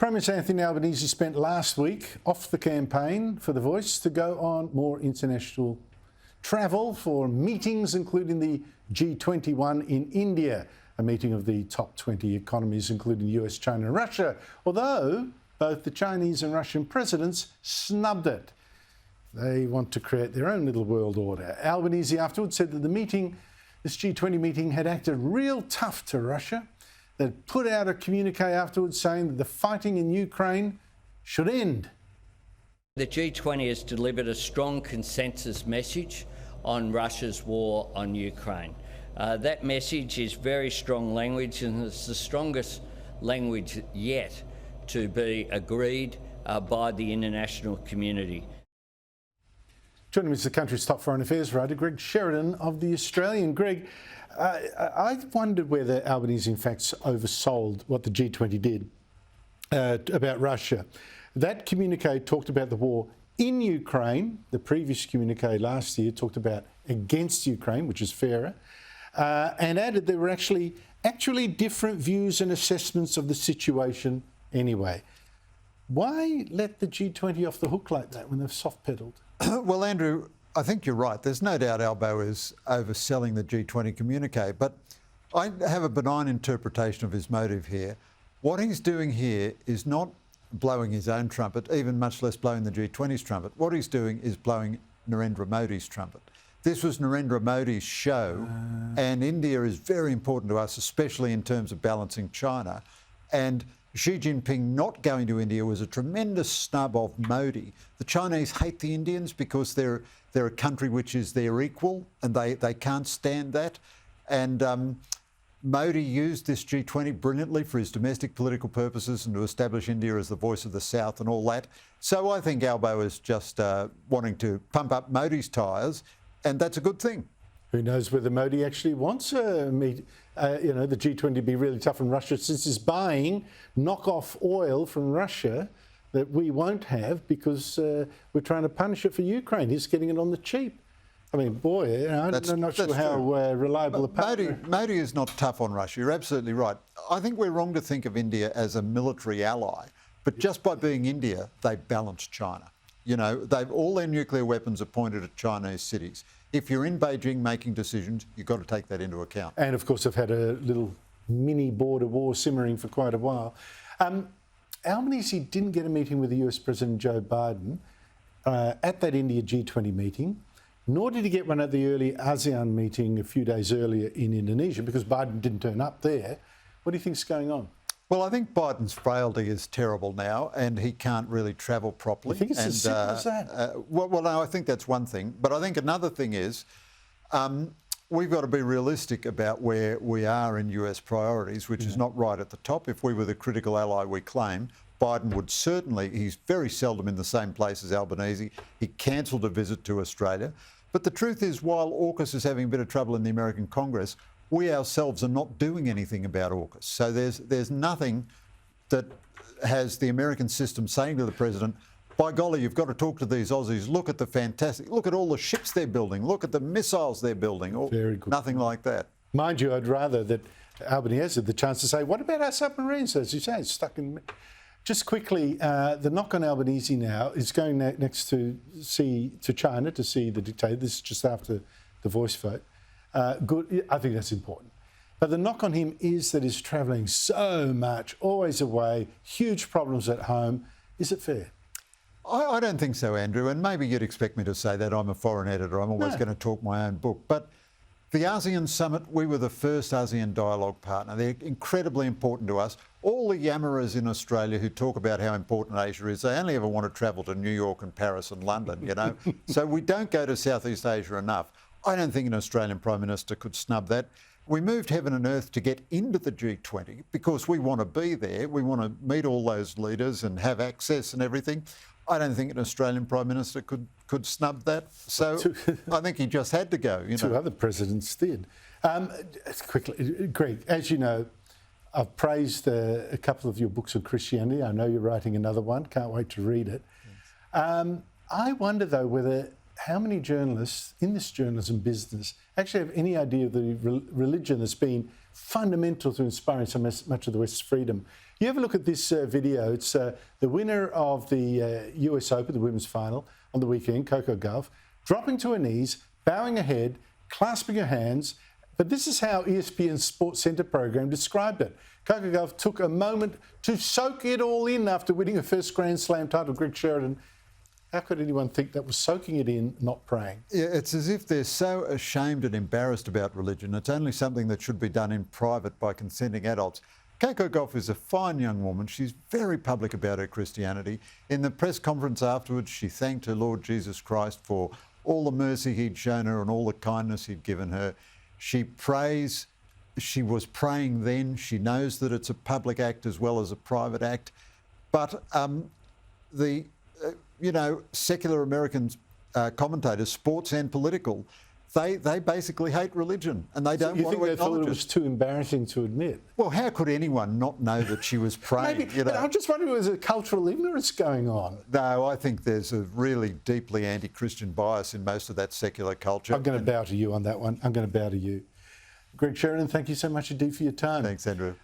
Prime Minister Anthony Albanese spent last week off the campaign for The Voice to go on more international travel for meetings, including the G21 in India, a meeting of the top 20 economies, including US, China and Russia, although both the Chinese and Russian presidents snubbed it. They want to create their own little world order. Albanese afterwards said that this G20 meeting had acted real tough to Russia. They'd put out a communique afterwards saying that the fighting in Ukraine should end. The G20 has delivered a strong consensus message on Russia's war on Ukraine. That message is very strong language, and it's the strongest language yet to be agreed by the international community. Joining me is the country's top foreign affairs writer, Greg Sheridan of The Australian. Greg, I wondered whether Albanese in fact oversold what the G20 did about Russia. That communique talked about the war in Ukraine. The previous communique last year talked about against Ukraine, which is fairer, and added there were actually different views and assessments of the situation anyway. Why let the G20 off the hook like that when they've soft-pedalled? Well, Andrew, I think you're right. There's no doubt Albo is overselling the G20 communique, but I have a benign interpretation of his motive here. What he's doing here is not blowing his own trumpet, even much less blowing the G20's trumpet. What he's doing is blowing Narendra Modi's trumpet. This was Narendra Modi's show, and India is very important to us, especially in terms of balancing China. And Xi Jinping not going to India was a tremendous snub of Modi. The Chinese hate the Indians because they're a country which is their equal, and they can't stand that. And Modi used this G20 brilliantly for his domestic political purposes and to establish India as the voice of the South and all that. So I think Albo is just wanting to pump up Modi's tyres, and that's a good thing. Who knows whether Modi actually wants the G20 to be really tough on Russia, since he's buying knockoff oil from Russia that we won't have because we're trying to punish it for Ukraine. He's getting it on the cheap. I mean, boy, I'm not sure how reliable a partner. Modi is not tough on Russia. You're absolutely right. I think we're wrong to think of India as a military ally, but just by being India, they balance China. You know, all their nuclear weapons are pointed at Chinese cities. If you're in Beijing making decisions, you've got to take that into account. And of course, they've had a little mini border war simmering for quite a while. Albanese didn't get a meeting with the US President Joe Biden at that India G20 meeting, nor did he get one at the early ASEAN meeting a few days earlier in Indonesia, because Biden didn't turn up there. What do you think's going on? Well, I think Biden's frailty is terrible now, and he can't really travel properly. I think it's as simple as that. Well, no, I think that's one thing. But I think another thing is we've got to be realistic about where we are in US priorities, which is not right at the top. If we were the critical ally we claim, Biden would certainly, he's very seldom in the same place as Albanese. He cancelled a visit to Australia. But the truth is, while AUKUS is having a bit of trouble in the American Congress, we ourselves are not doing anything about AUKUS. So there's nothing that has the American system saying to the president, by golly, you've got to talk to these Aussies. Look at all the ships they're building. Look at the missiles they're building. Or very good. Nothing like that. Mind you, I'd rather that Albanese had the chance to say, what about our submarines? As you say, it's stuck in... Just quickly, the knock on Albanese now is going next to China to see the dictator. This is just after the voice vote. Good. I think that's important. But the knock on him is that he's travelling so much, always away, huge problems at home. Is it fair? I don't think so, Andrew, and maybe you'd expect me to say that. I'm a foreign editor. I'm always going to talk my own book. But the ASEAN summit, we were the first ASEAN dialogue partner. They're incredibly important to us. All the yammerers in Australia who talk about how important Asia is, they only ever want to travel to New York and Paris and London, you know. So we don't go to Southeast Asia enough. I don't think an Australian Prime Minister could snub that. We moved heaven and earth to get into the G20 because we want to be there. We want to meet all those leaders and have access and everything. I don't think an Australian Prime Minister could snub that. So I think he just had to go. Two other presidents did. Quickly, Greg, as you know, I've praised a couple of your books on Christianity. I know you're writing another one. Can't wait to read it. I wonder, though, how many journalists in this journalism business actually have any idea of the religion that's been fundamental to inspiring so much of the West's freedom. you have a look at this video, it's the winner of the US Open, the women's final on the weekend, Coco Gauff, dropping to her knees, bowing her head, clasping her hands. But this is how ESPN's Sports Centre program described it. Coco Gauff took a moment to soak it all in after winning her first Grand Slam title. Greg Sheridan, how could anyone think that was soaking it in, not praying? Yeah, it's as if they're so ashamed and embarrassed about religion. It's only something that should be done in private by consenting adults. Coco Gauff is a fine young woman. She's very public about her Christianity. In the press conference afterwards, she thanked her Lord Jesus Christ for all the mercy he'd shown her and all the kindness he'd given her. She prays. She was praying then. She knows that it's a public act as well as a private act. But secular American commentators, sports and political, they basically hate religion and they don't want to acknowledge it. You think they thought it was too embarrassing to admit? Well, how could anyone not know that she was praying? Maybe, but I'm just wondering, was there cultural ignorance going on? No, I think there's a really deeply anti-Christian bias in most of that secular culture. I'm going to bow to you on that one. I'm going to bow to you. Greg Sheridan, thank you so much indeed for your time. Thanks, Andrew.